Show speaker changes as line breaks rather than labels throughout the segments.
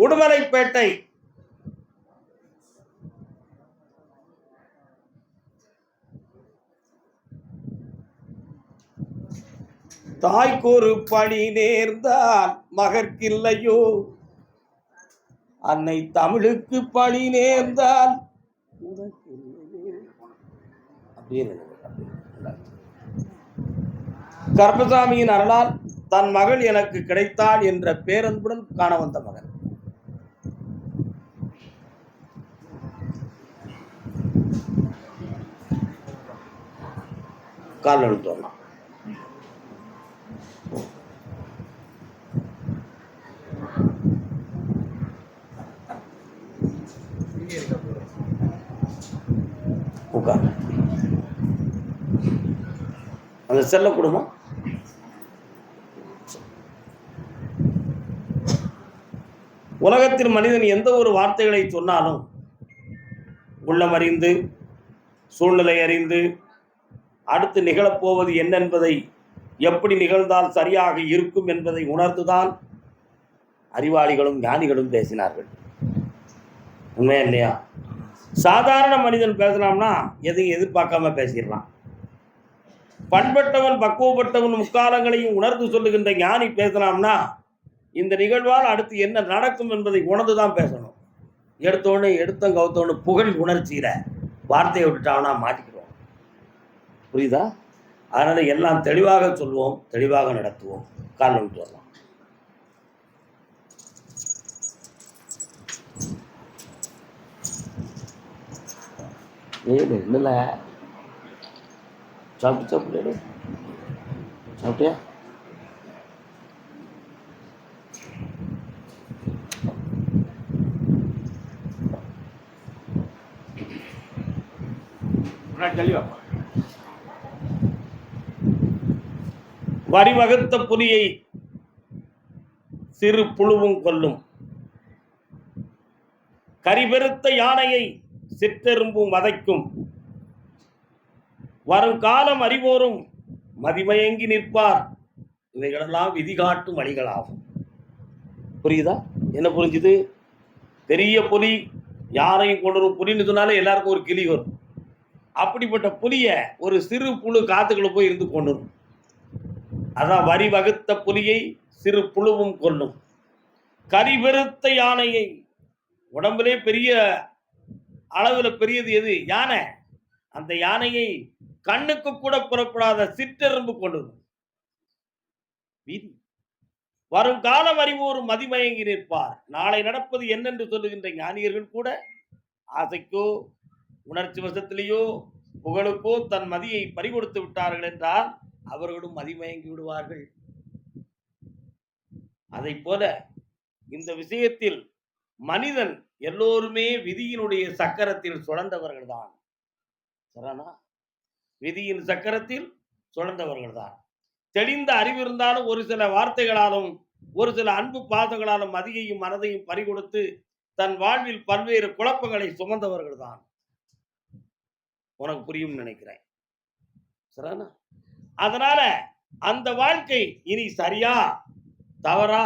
உடுமலைப்பேட்டை தாய்க்கொரு பணி நேர்ந்தால் மகற்கில்லையோ, அன்னை தமிழுக்கு பணி நேர்ந்தால் கருப்பசாமியின் அருளால் தன் மகள் எனக்கு கிடைத்தாள் என்ற பேரன்புடன் காண வந்த மகன். கால் எழுத்தோம் அந்த செல்ல குடும்பம் உலகத்தில் மனிதன் எந்த ஒரு வார்த்தைகளை சொன்னாலும் உள்ளம் அறிந்து சூழ்நிலை அறிந்து அடுத்து நிகழப்போவது என்னென்பதை எப்படி நிகழ்ந்தால் சரியாக இருக்கும் என்பதை உணர்ந்துதான் அறிவாளிகளும் ஞானிகளும் பேசினார்கள். உண்மையா இல்லையா? சாதாரண மனிதன் பேசலாம்னா எதையும் எதிர்பார்க்காம பேசிடலாம். பண்பட்டவன் பக்குவப்பட்டவன் முக்காலங்களையும் உணர்ந்து சொல்லுகின்ற ஞானி பேசலாம்னா இந்த நிகழ்வால் அடுத்து என்ன நடக்கும் என்பதை உணர்ந்துதான் பேசணும். எடுத்தோன்னு கவுத்தோன்னு புகழ் உணர்ச்சியில வார்த்தையை விட்டுட்டாங்கன்னா மாட்டிக்கிறோம். புரியுதா? அதனால எல்லாம் தெளிவாக சொல்வோம், தெளிவாக நடத்துவோம். கால் விட்டு வரலாம். இல்லை சாப்பிட்டு சாப்பிட்டியா? வரிவகுத்த புலியை சிறு புழுவும் கொல்லும், கரிபெருத்த யானையை சிற்றெரும்பும் வதைக்கும், வருங்காலம் அறிவோரும் மதிமயங்கி நிற்பார். இவைகளெல்லாம் விதிகாட்டும் வழிகளாகும். புரியுதா? என்ன புரிஞ்சுது? பெரிய புலி யாரையும் கொண்டு வரும். புலின்னு சொன்னாலே எல்லாருக்கும் ஒரு கிளி வரும். அப்படிப்பட்ட புலிய ஒரு சிறு புழு காத்துக்குள்ள போய் இருந்து கொண்டு வரும். அதான் வரி வகுத்த புலியை சிறு புழுவும் கொல்லும், கரிபெருத்த யானையை. உடம்புலே பெரிய அளவில் பெரியது எது? யானை. அந்த யானையை கண்ணுக்கு கூட புறப்படாத சிற்றெரும்பு கொண்டு விதி. வரும் காலம் அறிவோர் மதிமயங்கி நிற்பார். நாளை நடப்பது என்னென்று சொல்லுகின்ற ஞானியர்கள் கூட ஆசைக்கோ உணர்ச்சி வசத்திலேயோ புகழுக்கோ தன் மதியை பறிகொடுத்து விட்டார்கள் என்றால் அவர்களும் மதிமயங்கி விடுவார்கள். அதை போல இந்த விஷயத்தில் மனிதன் எல்லோருமே விதியினுடைய சக்கரத்தில் சுழந்தவர்கள் தான். விதியின் சக்கரத்தில் சுழந்தவர்கள் தான். தெளிந்த அறிவு இருந்தாலும் ஒரு சில வார்த்தைகளாலும் ஒரு சில அன்பு பாதங்களாலும் மதியையும் மனதையும் பறிகொடுத்து தன் வாழ்வில் பல்வேறு குழப்பங்களை சுமந்தவர்கள் தான். உனக்கு புரியும் நினைக்கிறேன். சரிண்ணா? அதனால அந்த வாழ்க்கை இனி சரியா தவறா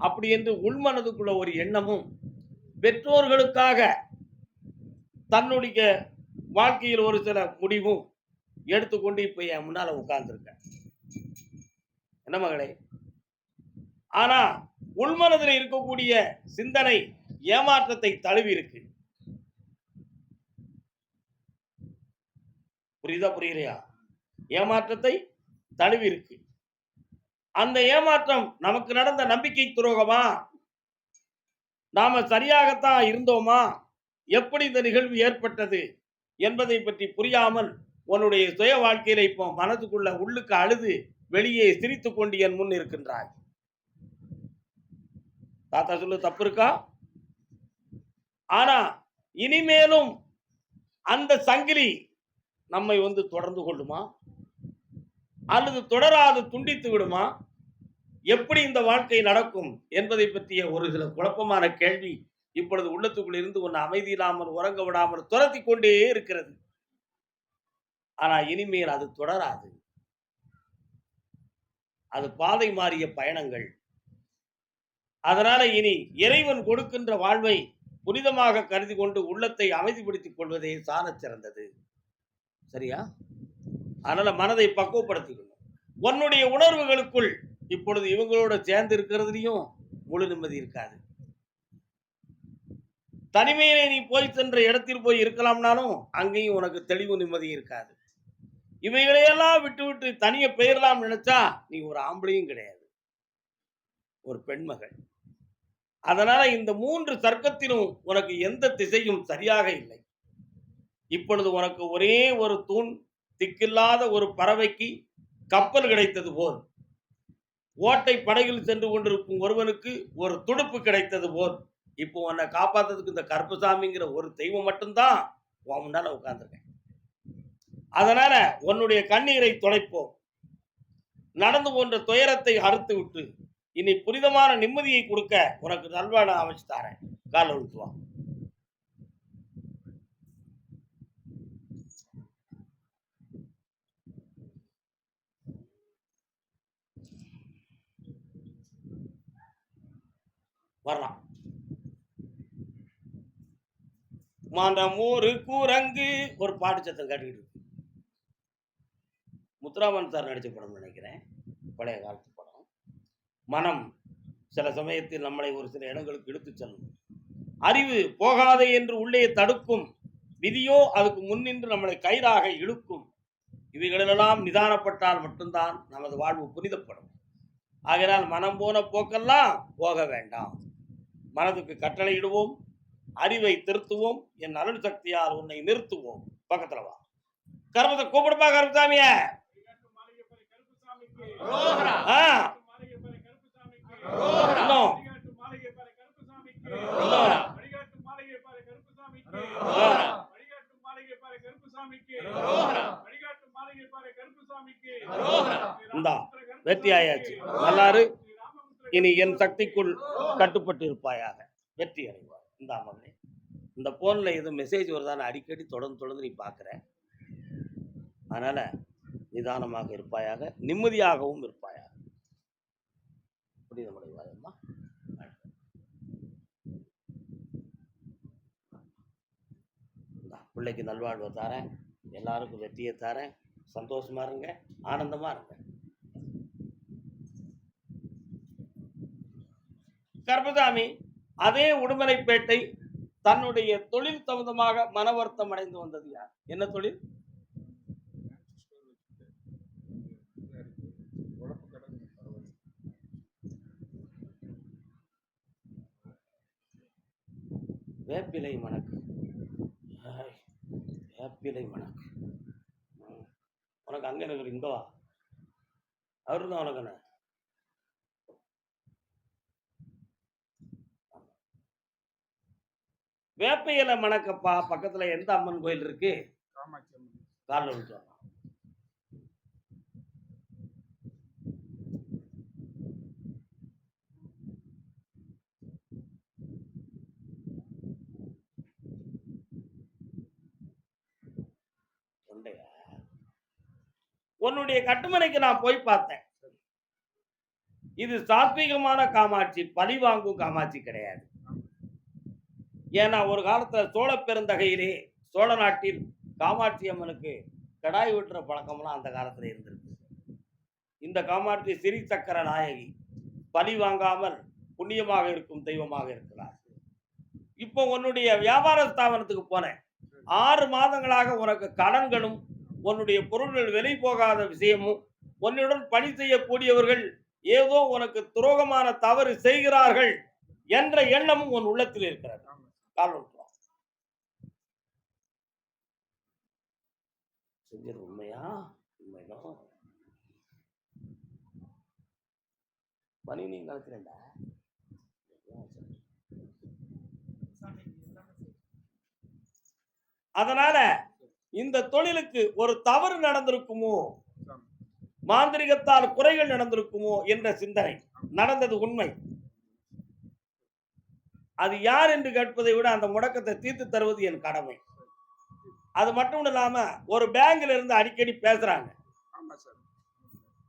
அப்படி என்று உள்மனதுக்குள்ள ஒரு எண்ணமும், பெற்றோர்களுக்காக தன்னுடைய வாழ்க்கையில் ஒரு சில முடிவும் எடுத்துக்கொண்டு இப்ப என் முன்னால உட்கார்ந்துருக்க. என்ன மகளே? ஆனா உள்மனதில் இருக்கக்கூடிய சிந்தனை ஏமாற்றத்தை தழுவி இருக்கு. புரியுதா? புரியலையா? ஏமாற்றத்தை தழுவி இருக்கு. அந்த ஏமாற்றம் நமக்கு நடந்த நம்பிக்கை துரோகமா? நாம சரியாகத்தான் இருந்தோமா? எப்படி இந்த நிகழ்வு ஏற்பட்டது என்பதை பற்றி புரியாமல் உன்னுடைய சுய வாழ்க்கையில இப்போ மனதுக்குள்ள உள்ளுக்கு அழுது வெளியே சிரித்துக் கொண்டு என் முன் இருக்கின்றாய். தாத்தா சொல்லு தப்பு இருக்கா? ஆனா இனிமேலும் அந்த சங்கிலி நம்மை தொடர்ந்து கொள்ளுமா அல்லது தொடராது துண்டித்து விடுமா? எப்படி இந்த வாழ்க்கை நடக்கும் என்பதை பற்றிய ஒரு சில குழப்பமான கேள்வி இப்பொழுது உள்ளத்துக்குள் இருந்து ஒன்று அமைதி இல்லாமல் உறங்க விடாமல் துரத்தி கொண்டே இருக்கிறது. ஆனா இனிமேல் அது தொடராது. அது பாதை மாறிய பயணங்கள். அதனால இனி இறைவன் கொடுக்கின்ற வாழ்வை புனிதமாக கருதி கொண்டு உள்ளத்தை அமைதிப்படுத்திக் கொள்வதே சாலச் சிறந்தது. சரியா? அதனால மனதை பக்குவப்படுத்திக்கணும். உன்னுடைய உணர்வுகளுக்குள் இப்பொழுது இவங்களோட சேர்ந்து இருக்கிறதுலயும் முழு நிம்மதி இருக்காது. தனிமையிலே நீ போய் சென்ற இடத்தில் போய் இருக்கலாம்னாலும் அங்கேயும் உனக்கு தெளிவு நிம்மதி இருக்காது. இவைகளையெல்லாம் விட்டு விட்டு தனிய பெயரலாம் நினைச்சா நீ ஒரு ஆம்பளையும் கிடையாது, ஒரு பெண்மகள். அதனால இந்த 3 சர்க்கத்திலும் உனக்கு எந்த திசையும் சரியாக இல்லை. இப்பொழுது உனக்கு ஒரே ஒரு தூண், திக்கில்லாத ஒரு பறவைக்கு கப்பல் கிடைத்தது போல், ஓட்டை படகில் சென்று கொண்டிருக்கும் ஒருவனுக்கு ஒரு துடுப்பு கிடைத்தது போல், இப்போ உன்னை காப்பாத்துறதுக்கு இந்த கருப்பசாமிங்கிற ஒரு தெய்வம் மட்டும்தான் உன் முன்னால உட்கார்ந்துருக்கேன். அதனால உன்னுடைய கண்ணீரை துடைப்போம். நடந்து போன்ற துயரத்தை அறுத்து விட்டு இனி புனிதமான நிம்மதியை கொடுக்க உனக்கு நல்வாழ்வு அமைச்சு தாரேன். கால விழுத்துவா. வரலாம். மனமூறு குரங்கு ஒரு பாட்டு சத்தம் கேட்டுக்கிட்டு இருக்கு. முத்துராமன் சார் நடிச்ச படம் நினைக்கிறேன், பழைய காலத்து படம். மனம் சில சமயத்தில் நம்மளை ஒரு சில இடங்களுக்கு இழுத்து செல்லும். அறிவு போகாதே என்று உள்ளே தடுக்கும், விதியோ அதுக்கு முன்னின்று நம்மளை கயிறாக இழுக்கும். இவைகளெல்லாம் நிதானப்பட்டால் மட்டும்தான் நமது வாழ்வு புனிதப்படும். ஆகையால் மனம் போன போக்கெல்லாம் போக வேண்டாம். மனதுக்கு கட்டளையிடுவோம், அறிவை திருத்துவோம், என் அருள் சக்தியால் உன்னை நிறுத்துவோம். பக்கத்துல வா. கருப்பத்தை கூப்பிடுப்பா கருப்பசாமிய. வெற்றி ஆயாச்சு. நல்லாரு. இனி என் சக்திக்குள் கட்டுப்பட்டு இருப்பாயாக. வெற்றி அடைவார். இந்த மகனே, இந்த போன்ல எதுவும் மெசேஜ் வருதான்னு அடிக்கடி தொடர்ந்து நீ பார்க்குற. அதனால நிதானமாக இருப்பாயாக, நிம்மதியாகவும் இருப்பாயாக. புனிதமடைவாயம்மா. பிள்ளைக்கு நல்வாழ்வை தாரேன், எல்லாருக்கும் வெற்றியை தாரேன். சந்தோஷமா இருங்க, ஆனந்தமா இருங்க. கருப்பசாமி அதே உடுமலைப்பேட்டை தன்னுடைய தொழில் சம்பந்தமாக மன வருத்தம் அடைந்து வந்தது யார்? என்ன தொழில்? வேப்பிலை மணக்கு. வேப்பிலை மணக்கு. உனக்கு அங்க எனக்கு இங்க வா. அவரு தான் உனக்கு என்ன வேப்பையில மணக்கப்பா. பக்கத்துல எந்த அம்மன் கோயில் இருக்கு? காலைல விட்டு உன்னுடைய கட்டுமனைக்கு நான் போய் பார்த்தேன். இது சாத்வீகமான காமாட்சி, பழி வாங்கும் காமாட்சி கிடையாது. ஏன்னா ஒரு காலத்துல சோழ பெருந்தகையிலே சோழ நாட்டில் காமாட்சி அம்மனுக்கு கடாய் விட்டுற பழக்கம்லாம் அந்த காலத்துல இருந்திருக்கு. இந்த காமாட்சி சிறி சக்கர நாயகி, பழி வாங்காமல் புண்ணியமாக இருக்கும் தெய்வமாக இருக்கிறார். இப்போ உன்னுடைய வியாபார ஸ்தாபனத்துக்கு போனேன். 6 மாதங்களாக உனக்கு கடன்களும் உன்னுடைய பொருள்கள் விலை போகாத விஷயமும், உன்னுடன் பணி செய்யக்கூடியவர்கள் ஏதோ உனக்கு துரோகமான தவறு செய்கிறார்கள் என்ற எண்ணமும் உன் உள்ளத்தில் இருக்கிறது. செஞ்சது உண்மையா? உண்மைதான். பணி நீ கலக்கிறேன்டா. அதனால இந்த தொழிலுக்கு ஒரு தவறு நடந்திருக்குமோ, மாந்திரிகத்தால் குறைகள் நடந்திருக்குமோ என்ற சிந்தனை. நடந்தது உண்மை. அது யார் என்று கேட்பதை விட அந்த முடக்கத்தை தீர்த்து தருவது என் கடமை. அது மட்டும் இல்லாம ஒரு பேங்க்ல இருந்து அடிக்கடி பேசுறாங்க.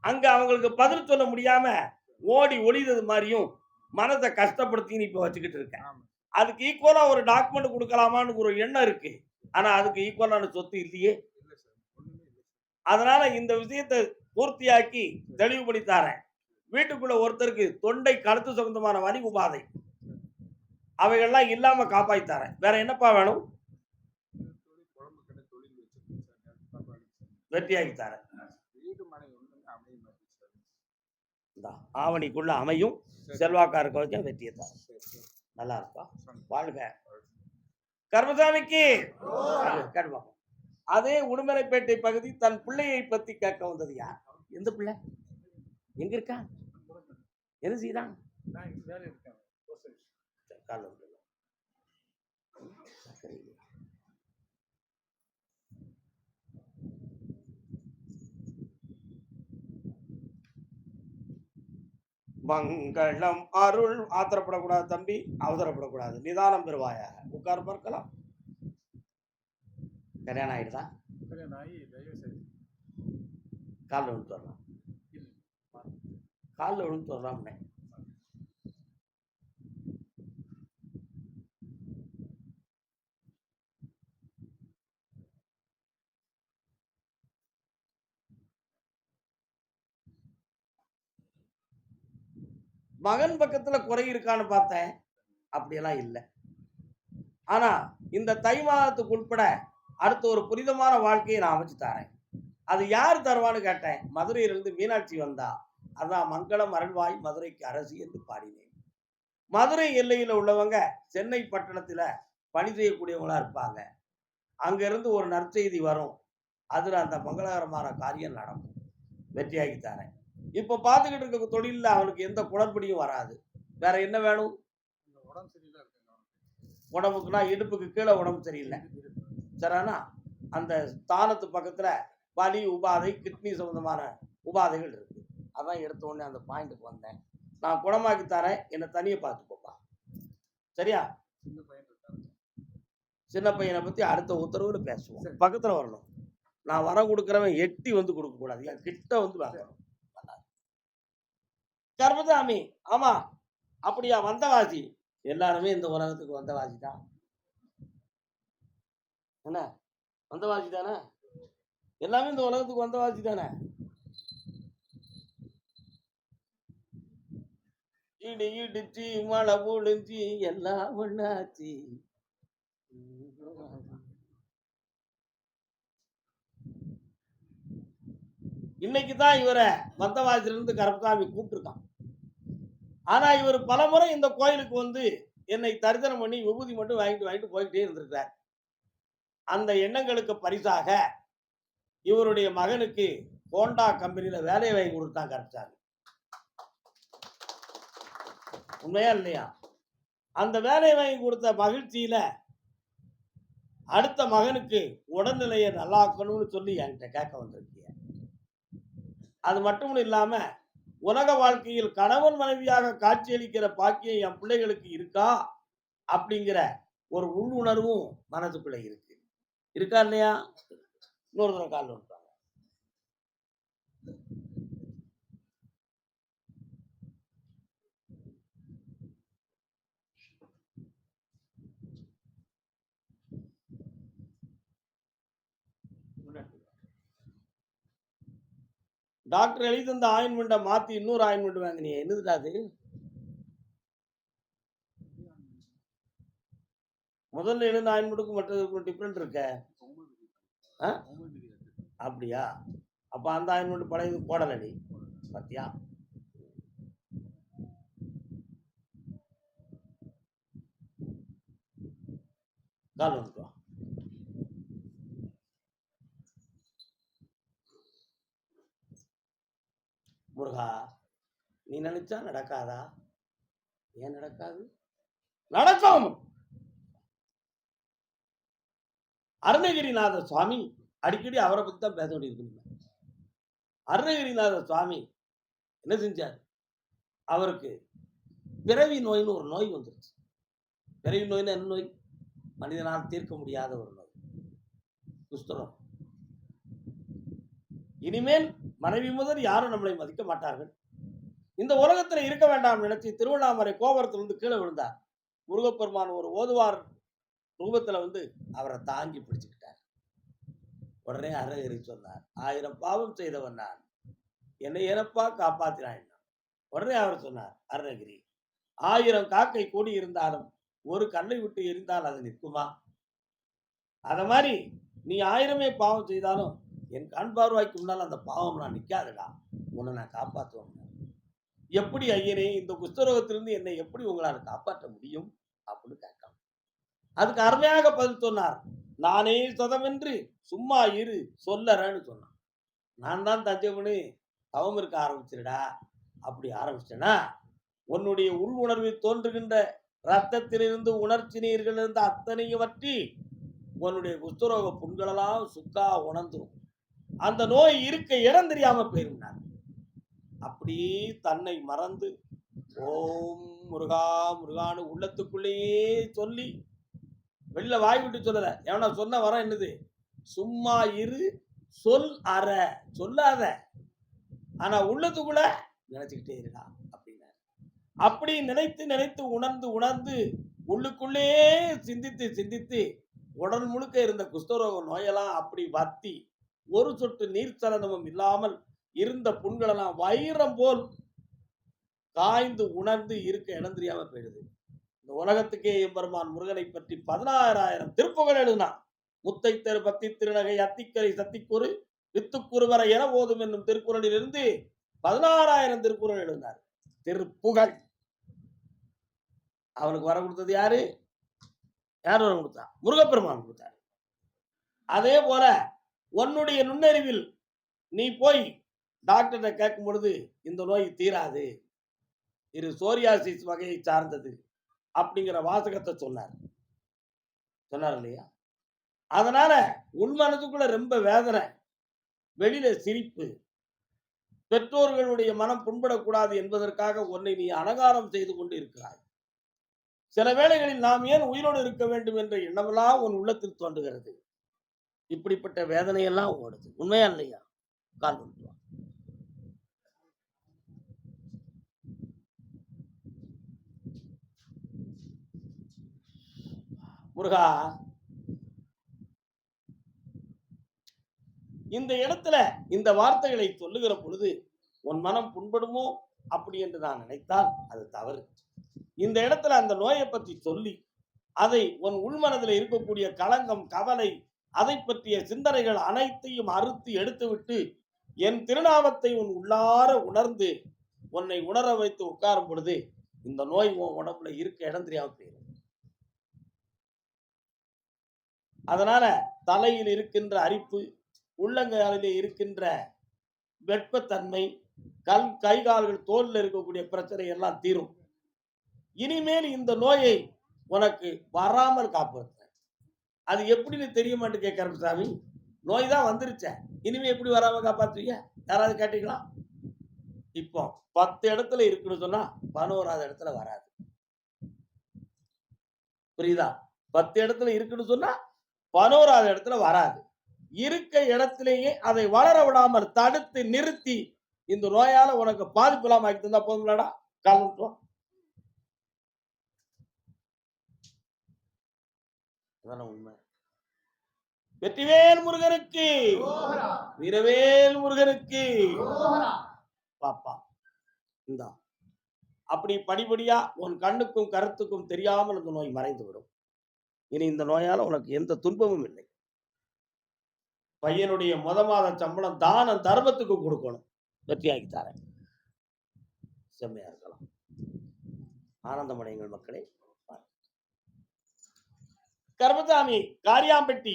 அங்க அவங்களுக்கு பதில் சொல்ல முடியாம ஓடி ஒளிதது மாதிரியும் மனதை கஷ்டப்படுத்தி இப்ப வச்சுக்கிட்டு இருக்கேன். அதுக்கு ஈக்குவலா ஒரு டாக்குமெண்ட் குடுக்கலாமான்னு ஒரு எண்ணம் இருக்கு. ஆனா அதுக்கு ஈக்குவலான சொத்து இல்லையே. அதனால இந்த விஷயத்த பூர்த்தியாக்கி தெளிவு பண்ணி தாரேன். வீட்டுக்குள்ள ஒருத்தருக்கு தொண்டை கழுத்து சம்பந்தமான வலி உபாதை அவைகள்லாம் இல்லாம காப்பாத்தி தரேன். வேற என்னப்பா வேணும்? வெற்றியாக்கி தரேன். ஆவணிக்குள்ள அமையும். செல்வாக்கா இருக்க வரைக்கும் வெற்றியை தரேன். நல்லா இருப்பா. வாழ்க. கர்மசாமிக்கு அதே உடுமலைப்பேட்டை பகுதி தன் பிள்ளையை பத்தி கேட்க வந்தது யார்? எந்த பிள்ளை? எங்க இருக்கா? என்ன செய்யறான்? மங்களம் அருள். ஆத்திரப்படக்கூடாது தம்பி, அவசரப்படக்கூடாது, நிதானம் பெறுவாயாக. உட்கார் பார்க்கலாம். கல்யாணம் ஆயிடுதா? காலில் விழுந்து வரலாம். காலில் விழுந்து வரலாம். மகன் பக்கத்துல குறை இருக்கான்னு பார்த்தேன். அப்படியெல்லாம் இல்லை. ஆனா இந்த தை மாதத்துக்கு உட்பட அடுத்த ஒரு புனிதமான வாழ்க்கையை நான் அமைச்சு தரேன். அது யார் தருவான்னு கேட்டேன். மதுரையிலிருந்து மீனாட்சி வந்தா. அதான் மங்களம் அருள்வாய் மதுரைக்கு அரசி என்று பாடினேன். மதுரை எல்லையில் உள்ளவங்க சென்னை பட்டணத்துல பணி செய்யக்கூடியவங்களா இருப்பாங்க. அங்க இருந்து ஒரு நற்செய்தி வரும். அதுல அந்த மங்களகரமான காரியம் நடக்கும். வெற்றியாகி தரேன். இப்ப பார்த்துக்கிட்டு இருக்க தொழில அவனுக்கு எந்த குளறுபடியும் வராது. வேற என்ன வேணும்? உடம்புக்குன்னா இடுப்புக்கு கீழே உடம்பு சரியில்லை. சரிண்ணா? அந்த ஸ்தானத்து பக்கத்துல வலி உபாதை, கிட்னி சம்பந்தமான உபாதைகள் இருக்கு. அதான் எடுத்த உடனே அந்த பாயிண்ட்டுக்கு வந்தேன். நான் குணமாக்கி தரேன். என்னை தனியை பார்த்துப்போப்பா. சரியா? சின்ன பையனை பத்தி அடுத்த உத்தரவுல பேசுவோம். பக்கத்துல வரணும். நான் வரம் கொடுக்குறவன் எட்டி வந்து கொடுக்க கூடாது. என் கிட்ட வந்து வாங்கணும். கர்மசாமி, ஆமா அப்படியா? வந்தவாசி. எல்லாருமே இந்த உலகத்துக்கு வந்தவாசி தான். என்ன வந்தவாசி தானே? எல்லாமே இந்த உலகத்துக்கு வந்தவாசி தானே? இடி இடிச்சு மழை பொழிஞ்சு எல்லாம் ஒண்ணாச்சு. இன்னைக்குதான் இவரை வந்தவாசில இருந்து கருப்பசாமி கூப்பிட்டுருக்கான். ஆனா இவர் பலமுறை இந்த கோயிலுக்கு வந்து என்னை தரிசனம் பண்ணி விபூதி மட்டும் வாங்கிட்டு போயிட்டே இருந்திருக்கிறார். அந்த எண்ணங்களுக்கு பரிசாக இவருடைய மகனுக்கு ஹோண்டா கம்பெனியில வேலையை வாங்கி கொடுத்தான் கருப்பசாமி. உண்மையா இல்லையா? அந்த வேலையை வாங்கி கொடுத்த மகிழ்ச்சியில அடுத்த மகனுக்கு உடல்நிலையை நல்லாக்கணும்னு சொல்லி என்கிட்ட கேட்க வந்திருக்கீங்க. அது மட்டும் இல்லாம உலக வாழ்க்கையில் கணவன் மனைவியாக காட்சியளிக்கிற பாக்கியம் என் பிள்ளைகளுக்கு இருக்கா அப்படிங்கிற ஒரு உள்ளுணர்வும் மனதுக்குள்ள இருக்கு. இருக்கா இல்லையா? இன்னொரு தடவை கால் விட்டாங்க. டாக்டர் எழுதி தந்த ஆயின்மெண்ட்டை மாத்தி இன்னொரு ஆயின்மெண்ட் வாங்கினீங்க. என்னதுடா அது? முதல்ல எழுந்த ஆயின்மெண்ட்டுக்கும் மற்றதுக்கும் டிஃப்ரெண்ட் இருக்க. அப்படியா? அப்ப அந்த ஆயின்மெண்ட் பழையது போடல நீ பத்தியா? கால் வந்துட்டோம். முருகா, நீ நினைச்சா நடக்காதா? ஏன் நடக்காது? நடக்கும். அருணகிரிநாத சுவாமி அடிக்கடி அவரை பத்தி தான் பேச வேண்டியிருக்கு. அருணகிரிநாத சுவாமி என்ன செஞ்சார்? அவருக்கு பிறவி நோய்னு ஒரு நோய் வந்துருச்சு. பிறவி நோய்னு என்ன நோய்? மனிதனால் தீர்க்க முடியாத ஒரு நோய், குஷ்டரோகம். இனிமேல் மனைவி முதல் யாரும் நம்மளை மதிக்க மாட்டார்கள். இந்த உலகத்துல இருக்க வேண்டாம் நினைச்சு திருவண்ணாமலை கோபுரத்திலிருந்து கீழே விழுந்தார். முருகப்பெருமான் ஒரு ஓதுவார் ரூபத்துல வந்து அவரை தாங்கி பிடிச்சுக்கிட்டார். உடனே அருணகிரி சொன்னார், 1000 பாவம் செய்தவன் நான், என்னை ஏனப்பா காப்பாத்தினாய். உடனே அவர் சொன்னார், அருணகிரி, 1000 காக்கை கூடி இருந்தாலும் ஒரு கல்லை விட்டு எரிந்தால் அது நிற்குமா? அத மாதிரி நீ 1000மே பாவம் செய்தாலும் என் கண் பார்வாய்க்கு முன்னால் அந்த பாவம் நான் நிக்காதுடா, உன்னை நான் காப்பாற்றுவேன். எப்படி ஐயனே, இந்த குஷ்டரோகத்திலிருந்து என்னை எப்படி உங்களால் காப்பாற்ற முடியும் அப்படின்னு கேட்கலாம். அதுக்கு அருமையாக பதில் சொன்னார், நானே சதமென்று சும்மா இரு சொல்லறேன்னு சொன்னான். நான் தான் தஞ்சம்னு தவம் இருக்க ஆரம்பிச்சிருடா. அப்படி ஆரம்பிச்சேன்னா உன்னுடைய உள் உணர்வில் தோன்றுகின்ற ரத்தத்திலிருந்து உணர்ச்சி நீர்களிலிருந்து அத்தனையும் வற்றி உன்னுடைய குஷ்டரோக புண்களெல்லாம் சுக்கா உணர்ந்துரும். அந்த நோய் இருக்க இடம் தெரியாம போயிருந்தார். அப்படி தன்னை மறந்து ஓம் முருகா முருகான்னு உள்ளத்துக்குள்ளேயே சொல்லி வெளில வாய் விட்டு சொல்லல. எவனா சொன்ன வர என்னது, சும்மா இரு சொல் அற சொல்லாத, ஆனா உள்ளத்துக்குள்ள நினைச்சுக்கிட்டே இருக்கா அப்படின்னாரு. அப்படி நினைத்து நினைத்து உணர்ந்து உணர்ந்து உள்ளுக்குள்ளே சிந்தித்து சிந்தித்து உடல் முழுக்க இருந்த குஷ்டரோக நோயெல்லாம் அப்படி வத்தி ஒரு சொட்டு நீர் சலனமும் இல்லாமல் இருந்த புண்களெல்லாம் வைரம் போல் காய்ந்து உணர்ந்து இருக்க இடம் தெரியாம போயிடுது. இந்த உலகத்துக்கே எம்பெருமான் முருகனை பற்றி 16,000 திருப்புகள் எழுதினான். முத்தை தெரு பத்தி திருநகை அத்திக்கரை சத்திக்குறு வித்துக்குறுவரை என ஓதும் என்னும் திருக்குறளில் இருந்து 16,000 திருக்குறள் எழுதினார். திருப்புகழ். அவனுக்கு வர கொடுத்தது யாரு? யார் வர கொடுத்தா? முருகப்பெருமான் கொடுத்தார். அதே போல உன்னுடைய நுண்ணறிவில் நீ போய் டாக்டரை கேட்கும் பொழுது இந்த நோய் தீராது, இது சோரியாசிஸ் வகையை சார்ந்தது அப்படிங்கிற வாசகத்தை சொன்னார் இல்லையா? அதனால உன் மனதுக்குள்ள ரொம்ப வேதனை, வெளியில சிரிப்பு, பெற்றோர்களுடைய மனம் புண்படக்கூடாது என்பதற்காக உன்னை நீ அலங்காரம் செய்து கொண்டு இருக்கிறாய். சில வேளைகளில் நாம் ஏன் உயிரோடு இருக்க வேண்டும் என்ற எண்ணமெல்லாம் உன் உள்ளத்தில் தோன்றுகிறது. இப்படிப்பட்ட வேதனையெல்லாம் ஓடுது. உண்மையா இல்லையா? கால் பண்ணுவா முருகா, இந்த இடத்துல இந்த வார்த்தைகளை சொல்லுகிற பொழுது உன் மனம் புண்படுமோ அப்படி என்று நான் நினைத்தால் அது தவறு. இந்த இடத்துல அந்த நோயை பற்றி சொல்லி அதை உன் உள்மனதில் இருக்கக்கூடிய களங்கம், கவலை, அதை பற்றிய சிந்தனைகள் அனைத்தையும் அறுத்து எடுத்துவிட்டு என் திருநாமத்தை உன் உள்ளார உணர்ந்து உன்னை உணர வைத்து உட்காரும் பொழுது இந்த நோய் உன் உடம்புல இருக்க இடம் தெரியாம போயிடும். அதனால தலையில் இருக்கின்ற அரிப்பு, உள்ளங்காலிலே இருக்கின்ற வெப்பத்தன்மை, கை கால்கள் தோல்ல இருக்கக்கூடிய பிரச்சனை எல்லாம் தீரும். இனிமேல் இந்த நோயை உனக்கு வராமல் காப்பாற்ற. அது எப்படின்னு தெரிய மாட்டேன் கேட்கற சாமி, நோய் தான் வந்துருச்ச, இனிமே எப்படி வராம காப்பாற்றுவீங்க? யாராவது கேட்டீங்களா? இப்போ 10 இடத்துல இருக்குன்னு சொன்னா 11வது இடத்துல வராது. புரியுதா? 10 இடத்துல இருக்குன்னு சொன்னா 11வது இடத்துல வராது. இருக்க இடத்திலேயே அதை வளர விடாமல் தடுத்து நிறுத்தி இந்த நோயால உனக்கு பாதிப்பு இல்லாம ஆகிட்டு இருந்தா போதும்லடா. காலம் உண்மை. வெற்றிவேல் முருகனுக்கு, வீரவேல் முருகனுக்கு. பாப்பா இந்தா, அப்படி படிப்படியா உன் கண்ணுக்கும் கருத்துக்கும் தெரியாமல் இந்த நோய் மறைந்து விடும். இனி இந்த நோயால உனக்கு எந்த துன்பமும் இல்லை. பையனுடைய மாத சம்பளம் தான தர்மத்துக்கு கொடுக்கணும், வெற்றியாகி தரேன். செம்மையா இருக்கலாம். ஆனந்தமடையுங்கள் மக்களே. கர்மசாமி காரியாம்பட்டி,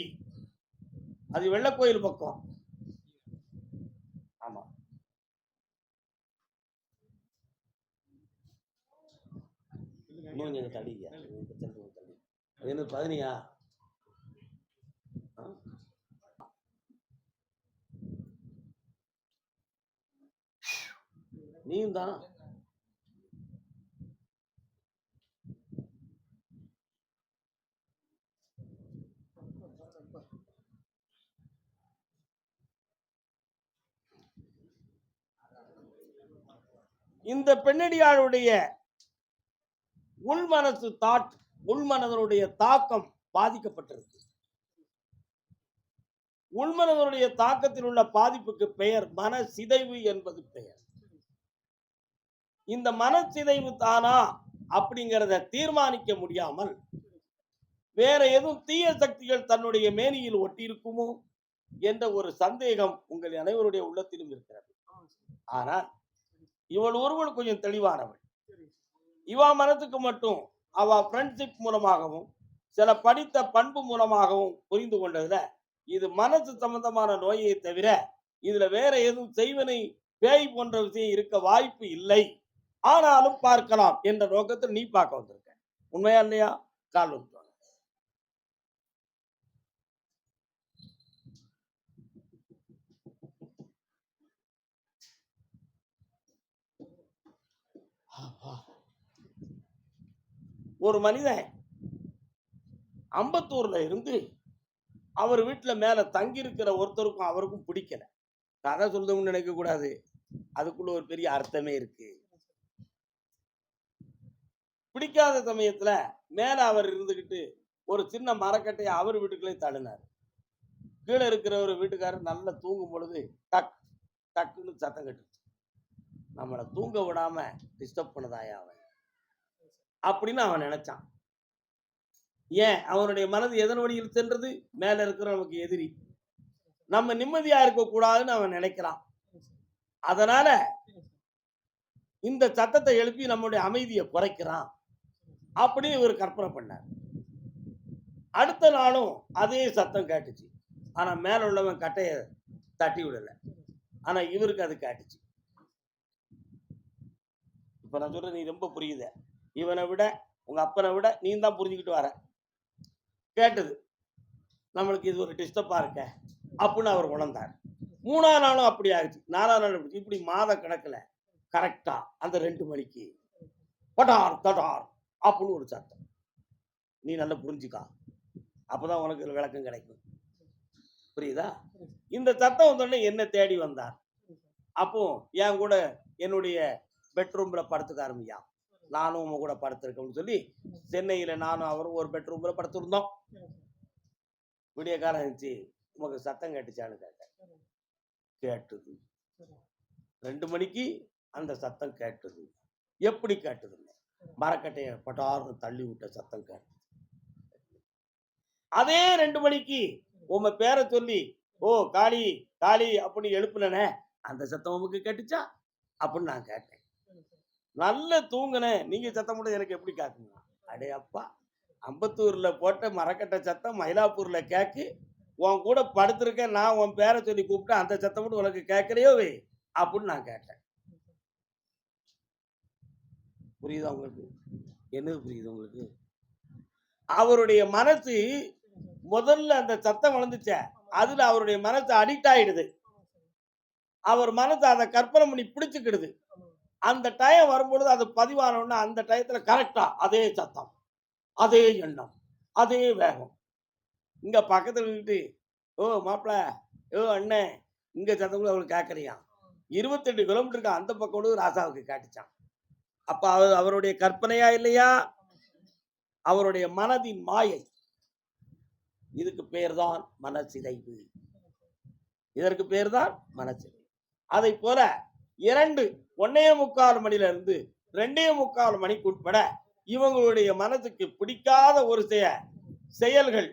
அது வெள்ளக்கோயில் பக்கம். ஆமா, இன்னும் தள்ளியா? என்ன 15 நீயும் தான். இந்த பெண்ணடியாளுடைய உள்மனசு உள்மனதனுடைய தாக்கம் பாதிக்கப்பட்டிருக்கு. உள்மனதனுடைய தாக்கத்தில் உள்ள பாதிப்புக்கு பெயர் மன சிதைவு என்பது பெயர். இந்த மனச்சிதைவு தானா அப்படிங்கிறத தீர்மானிக்க முடியாமல் வேற எதுவும் தீய சக்திகள் தன்னுடைய மேனியில் ஒட்டியிருக்குமோ என்ற ஒரு சந்தேகம் உங்கள் அனைவருடைய உள்ளத்திலும் இருக்கிறது. ஆனால் இவள் ஒருவள் கொஞ்சம் தெளிவானவள். இவா மனத்துக்கு மட்டும் அவ ஃப்ரெண்ட்ஷிப் மூலமாகவும் சில படித்த பண்பு மூலமாகவும் புரிந்து கொண்டதுல இது மனசு சம்பந்தமான நோயை தவிர இதுல வேற எதுவும் செய்வனை பேய் போன்ற விஷயம் இருக்க வாய்ப்பு இல்லை. ஆனாலும் பார்க்கலாம் என்ற நோக்கத்தில் நீ பார்க்க வந்திருக்க. உண்மையா இல்லையா? கால் வந்து ஒரு மனிதன் அம்பத்தூர்ல இருந்து அவர் வீட்டுல மேல தங்கி இருக்கிற ஒருத்தருக்கும் அவருக்கும் பிடிக்கல. கதை சொல்லுன்னு நினைக்க கூடாது, அதுக்குள்ள ஒரு பெரிய அர்த்தமே இருக்கு. பிடிக்காத சமயத்துல மேல அவர் இருந்துகிட்டு ஒரு சின்ன மரக்கட்டையை அவர் வீட்டுக்குள்ளே தள்ளினார். கீழே இருக்கிற ஒரு வீட்டுக்காரர் நல்லா தூங்கும் பொழுது டக் டக்குன்னு சத்தம் கட்டுச்சு. நம்மளை தூங்க விடாம டிஸ்டர்ப் பண்ணதாயா அவன் அப்படின்னு அவன் நினைச்சான். ஏன்? அவனுடைய மனது எதன் வழியில் சென்றது? மேல இருக்கிற நமக்கு எதிரி, நம்ம நிம்மதியா இருக்க கூடாதுன்னு அவன் நினைக்கிறான். அதனால இந்த சத்தத்தை எழுப்பி நம்முடைய அமைதியை குறைக்கிறான் அப்படின்னு இவர் கற்பனை பண்ணார். அடுத்த நாளும் அதே சத்தம் கேட்டுச்சு. ஆனா மேல உள்ளவன் கட்டைய தட்டி விடல. ஆனா இவருக்கு அது கேட்டுச்சு. இப்ப நான் சொல்றேன், நீ ரொம்ப புரியுத. இவனை விட உங்க அப்பனை விட நீ தான் புரிஞ்சுக்கிட்டு வர. கேட்டது நம்மளுக்கு இது ஒரு டிஸ்டர்பா இருக்க அப்படின்னு அவர் உணர்ந்தார். 3ஆம் நாளும் அப்படி ஆயிடுச்சு. 4ஆம் நாள் இப்படி மாத கணக்குல கரெக்டா அந்த 2 மணிக்கு படார் தடார் அப்படின்னு ஒரு சத்தம். நீ நல்லா புரிஞ்சுக்கா, அப்பதான் உனக்கு விளக்கம் கிடைக்கும். புரியுதா? இந்த சத்தம் வந்தோடனே என்ன தேடி வந்தார். அப்போ என் கூட என்னுடைய பெட்ரூம்ல படுத்துக்க ஆரம்பியா, நானும் உங்க கூட படுத்திருக்கோம்னு சொல்லி சென்னையில நானும் அவரும் ஒரு பெட்ரூம்ல படுத்திருந்தோம். விடிய காலம் இருந்துச்சு. உமக்கு சத்தம் கேட்டுச்சான்னு கேட்டேன். கேட்டது. 2 மணிக்கு அந்த சத்தம் கேட்டது. எப்படி கேட்டது? மரக்கட்டைய பட்டார்னு தள்ளி விட்ட சத்தம் கேட்டது. அதே 2 மணிக்கு உங்க பேரை சொல்லி ஓ காளி காளி அப்படின்னு எழுப்புனே, அந்த சத்தம் உமக்கு கேட்டுச்சா அப்படின்னு நான் கேட்டேன். நல்ல தூங்குனேன், நீங்க சத்தம் மட்டும் எனக்கு எப்படி கேட்குங்க? அடே அப்பா, அம்பத்தூர்ல போட்ட மரக்கட்டை சத்தம் மயிலாப்பூர்ல கேக்கு, உன் கூட படுத்திருக்கேன், நான் உன் பேரை சொல்லி கூப்பிட்டேன், அந்த சத்தம் மட்டும் உனக்கு கேட்கலையோ வே அப்படின்னு நான் கேட்டேன். புரியுதா உங்களுக்கு? என்னது புரியுது உங்களுக்கு? அவருடைய மனசு முதல்ல அந்த சத்தம் வளர்ந்துச்ச, அதுல அவருடைய மனசு அடிக்ட் ஆயிடுது. அவர் மனசு அதை கற்பனை பண்ணி பிடிச்சுக்கிடுது. அந்த டைம் வரும்பொழுது அது பதிவானோன்னா அந்த டயத்துல கரெக்டா அதே சத்தம், அதே எண்ணம், அதே வேகம். இங்க பக்கத்துல நின்றுட்டு ஓ மாப்பிள, ஓ அண்ணன், இங்க சத்தம் கூட அவளுக்கு கேட்கறியா? 28 கிலோமீட்டருக்கு அந்த பக்கம் ராசாவுக்கு காட்டுச்சான். அப்ப அவருடைய கற்பனையா இல்லையா? அவருடைய மனதின் மாயை. இதுக்கு பேர்தான் மனச்சிதைவு. இதற்கு பேர்தான் மனச்சிதைவு. அதை போல 1:45 மணில இருந்து 2:45 மணிக்கு உட்பட இவங்களுடைய மனதுக்கு பிடிக்காத ஒரு செயல்கள்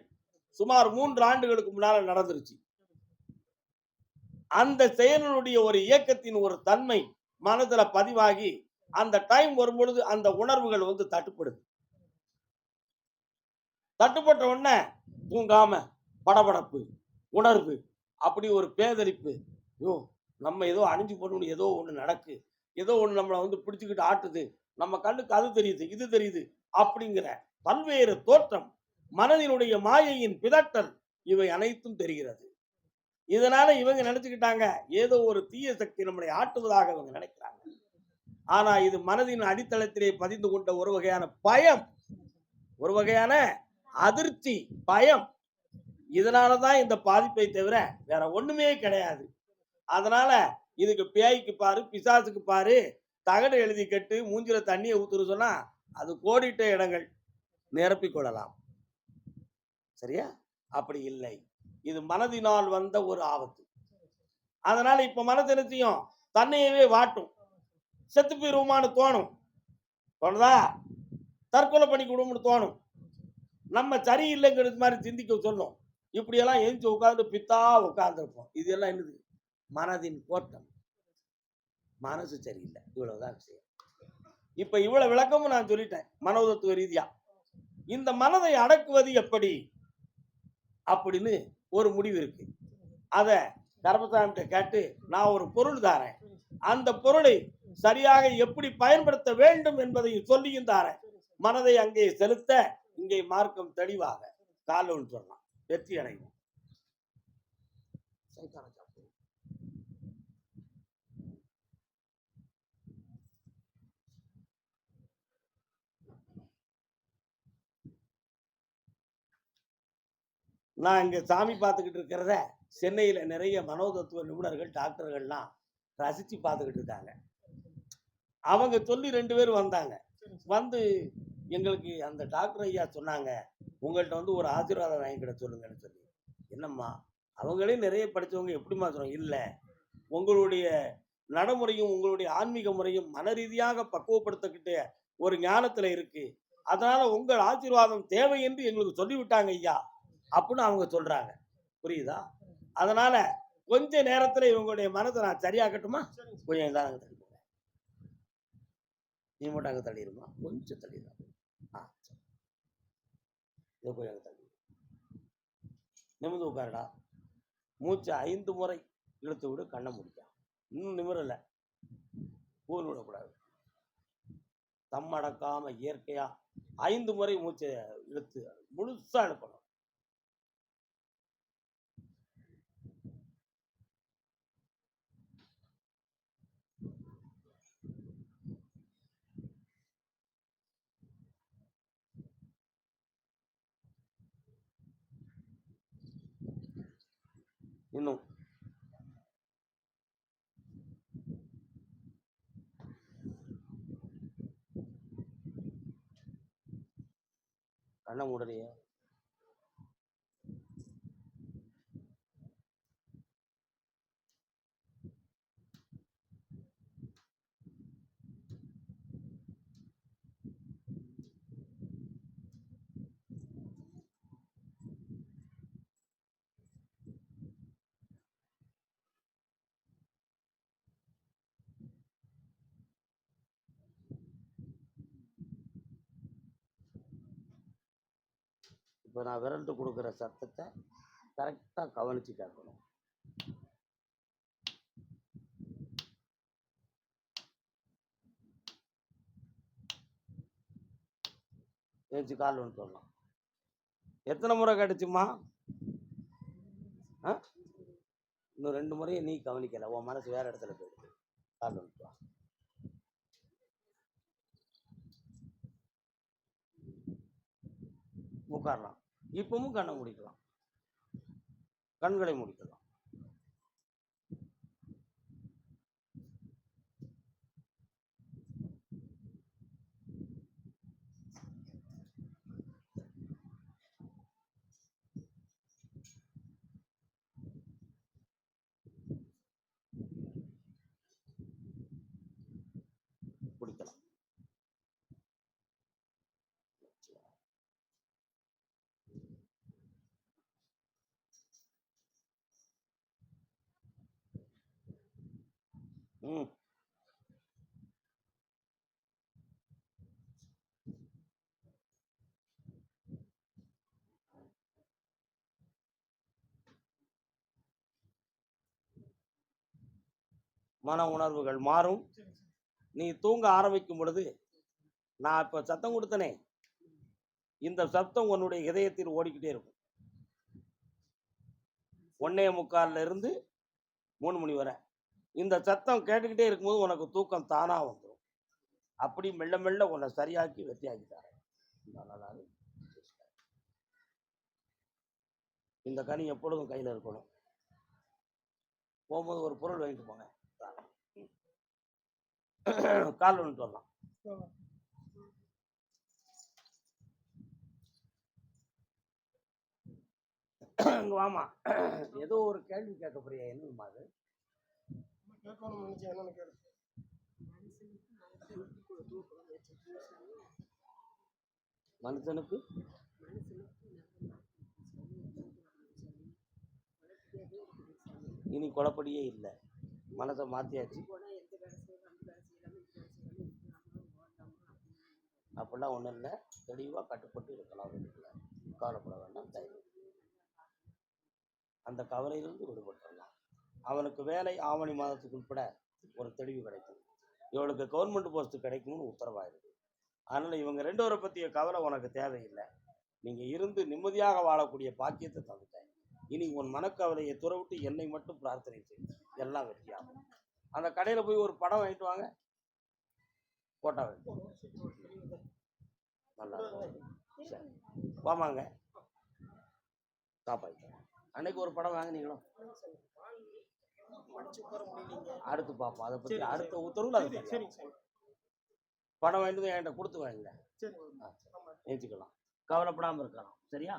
சுமார் 3 ஆண்டுகளுக்கு முன்னால நடந்துருச்சு. அந்த செயலுடைய ஒரு இயக்கத்தின் ஒரு தன்மை மனதுல பதிவாகி அந்த டைம் வரும்பொழுது அந்த உணர்வுகள் வந்து தட்டுப்படுது. தட்டுப்பட்ட உடனே தூங்காம படபடப்பு உணர்வு, அப்படி ஒரு பேதரிப்பு. ஐயோ நம்ம ஏதோ அணிஞ்சு போடணும், ஏதோ ஒண்ணு நடக்கு, ஏதோ ஒண்ணு நம்மளை வந்து பிடிச்சுக்கிட்டு ஆட்டுது, நம்ம கண்ணுக்கு அது தெரியுது இது தெரியுது அப்படிங்கிற பல்வேறு தோற்றம், மனதினுடைய மாயையின் பிதட்டல், இவை அனைத்தும் தெரிகிறது. இதனால இவங்க நினைச்சுக்கிட்டாங்க ஏதோ ஒரு தீய சக்தி நம்மளை ஆட்டுவதாக இவங்க நினைக்கிறாங்க. ஆனா இது மனதின் அடித்தளத்திலே பதிந்து கொண்ட ஒரு வகையான பயம், ஒரு வகையான அதிர்ச்சி, பயம். இதனாலதான் இந்த பாதிப்பை தவிர வேற ஒண்ணுமே கிடையாது. அதனால இதுக்கு பேய்க்கு பாரு, பிசாசுக்கு பாரு, தகடு எழுதி கட்டு மூஞ்சில தண்ணியை ஊத்துரு சொன்னா அது கோடிட்ட இடங்கள் நிரப்பிக் கொள்ளலாம். சரியா? அப்படி இல்லை. இது மனதினால் வந்த ஒரு ஆபத்து. அதனால இப்ப மனசு என்ன செய்யும்? தன்னையவே வாட்டும். செத்து போயிருவோமான்னு தோணும். தோணுதா? தற்கொலை பண்ணிக்கிடுவோம்னு தோணும். நம்ம சரியில்லைங்கிறது மாதிரி சிந்திக்க சொல்லும். இப்படியெல்லாம் எந்திச்சு உட்கார்ந்து பித்தா உட்கார்ந்துருப்போம். இது எல்லாம் என்னது? மனதின் கோட்டம். மனசு சரியில்லை. இவ்வளவுதான் விஷயம். இப்ப இவ்வளவு விளக்கமும் நான் சொல்லிட்டேன் மனோதத்துவ ரீதியா. இந்த மனதை அடக்குவது எப்படி அப்படின்னு ஒரு முடிவு இருக்கு. அத கருப்பசாமிகிட்ட கேட்டு நான் ஒரு பொருள் தாரேன். அந்த பொருளை சரியாக எப்படி பயன்படுத்த வேண்டும் என்பதை சொல்லியும் தாரேன். மனதை அங்கே செலுத்த இங்கே மார்க்கம் தெளிவாக காலோன்னு சொல்லலாம். வெற்றி அடையும். நான் இங்க சாமி பார்த்துக்கிட்டு இருக்கிறத சென்னையில நிறைய மனோதத்துவ நிபுணர்கள் டாக்டர்கள்லாம் ரசிச்சு பார்த்துக்கிட்டு இருக்காங்க. அவங்க சொல்லி 2 பேர் வந்தாங்க. வந்து எங்களுக்கு அந்த டாக்டர் ஐயா சொன்னாங்க, உங்கள்கிட்ட வந்து ஒரு ஆசீர்வாதம் வாங்கிக்கிட சொல்லுங்கன்னு சொல்லி. என்னம்மா அவங்களே நிறைய படித்தவங்க எப்படிம்மா சொல்லுவாங்க? இல்லை, உங்களுடைய நடைமுறையும் உங்களுடைய ஆன்மீக முறையும் மன ரீதியாக பக்குவப்படுத்தக்கிட்ட ஒரு ஞானத்தில் இருக்கு. அதனால உங்கள் ஆசீர்வாதம் தேவை என்று எங்களுக்கு சொல்லிவிட்டாங்க ஐயா அப்படின்னு அவங்க சொல்றாங்க. புரியுதா? அதனால கொஞ்ச நேரத்தில் இவங்களுடைய மனதை நான் சரியாக்கட்டுமா? கொஞ்சம் தான் தள்ளிடுங்க. நீ மட்டும் அங்கே தள்ளிடுமா? கொஞ்சம் தள்ளிடுறா. இதை போய் அங்கே தள்ளி நிமிர்ந்து உட்காருடா. மூச்சை 5 முறை இழுத்து விடு. கண்ணை முடிக்கான். இன்னும் நிமிரல. கூறு விடக்கூடாது. தம் அடக்காம இயற்கையா 5 முறை மூச்சை இழுத்து முழுசா அனுப்பணும். இன்னும் கண்ணை மூடலையே. இப்போ நான் விரல்ட்டு கொடுக்குற சத்தத்தை கரெக்டாக கவனித்து கேட்கணும். ஏச்சு கால் ஒன்று சொல்லலாம். எத்தனை முறை கிடைச்சுமா? இன்னும் 2 முறையை நீ கவனிக்கல. உன் மனசு வேற இடத்துல போயிடுது. கால் ஒன்று உட்காரலாம். இப்பவும் கண்ணை முடிக்கலாம். கண்களை முடிக்கலாம். குடிக்கலாம். மன உணர்வுகள் மாறும். நீ தூங்க ஆரம்பிக்கும் பொழுது நான் இப்ப சத்தம் கொடுத்தனே, இந்த சத்தம் உன்னுடைய இதயத்தில் ஓடிக்கிட்டே இருக்கும். 1:45 இருந்து 3 மணி வரை இந்த சத்தம் கேட்டுக்கிட்டே இருக்கும்போது உனக்கு தூக்கம் தானா வந்துடும். அப்படி மெல்ல மெல்ல உன்னை சரியாக்கி வெற்றியாக்கி தரேன். இந்த கனி எப்பொழுதும் கையில் இருக்கணும். போகும்போது ஒரு பொருள் வாங்கிட்டு போங்க. கால் வந்துட்டு வரலாம். இங்க வாமா. ஏதோ ஒரு கேள்வி கேட்க போறியா? என்னமா அது? மனுஷனுக்கு இனி குழப்படியே இல்லை. மனசை மாத்தியாச்சு. அப்படிலாம் ஒன்றும் இல்லை. தெளிவாக கட்டுப்பட்டு இருக்கலாம். வீட்டுல கவலைப்பட வேண்டாம். தைரியம். அந்த கவலையிலிருந்து விடுபட்டுடலாம். அவனுக்கு வேலை ஆவணி மாதத்துக்கு உட்பட ஒரு தெளிவு கிடைக்கும். இவளுக்கு கவர்மெண்ட் போஸ்ட் கிடைக்கும்னு உத்தரவாயிருக்கு. அதனால இவங்க 2 பேரை பற்றிய கவலை உனக்கு தேவையில்லை. நீங்க இருந்து நிம்மதியாக வாழக்கூடிய பாக்கியத்தை தந்துட்டேன். இனி உன் மனக்கவலையை துறவிட்டு என்னை மட்டும் பிரார்த்தனை செய். எல்லாம் வெற்றியாகும். அந்த கடையில் போய் ஒரு படம் வாங்கிட்டு வாங்க. போட்டா நல்லா சரி வாமாங்க. காப்பாற்ற அன்னைக்கு ஒரு படம் வாங்கினீங்களும் அடுத்து பார்ப்போம். அதை பற்றி அடுத்த உத்தரவுல அது படம் வாங்கிட்டு என்கிட்ட கொடுத்து வாங்க. நினைச்சுக்கலாம். கவலைப்படாமல் இருக்கலாம். சரியா?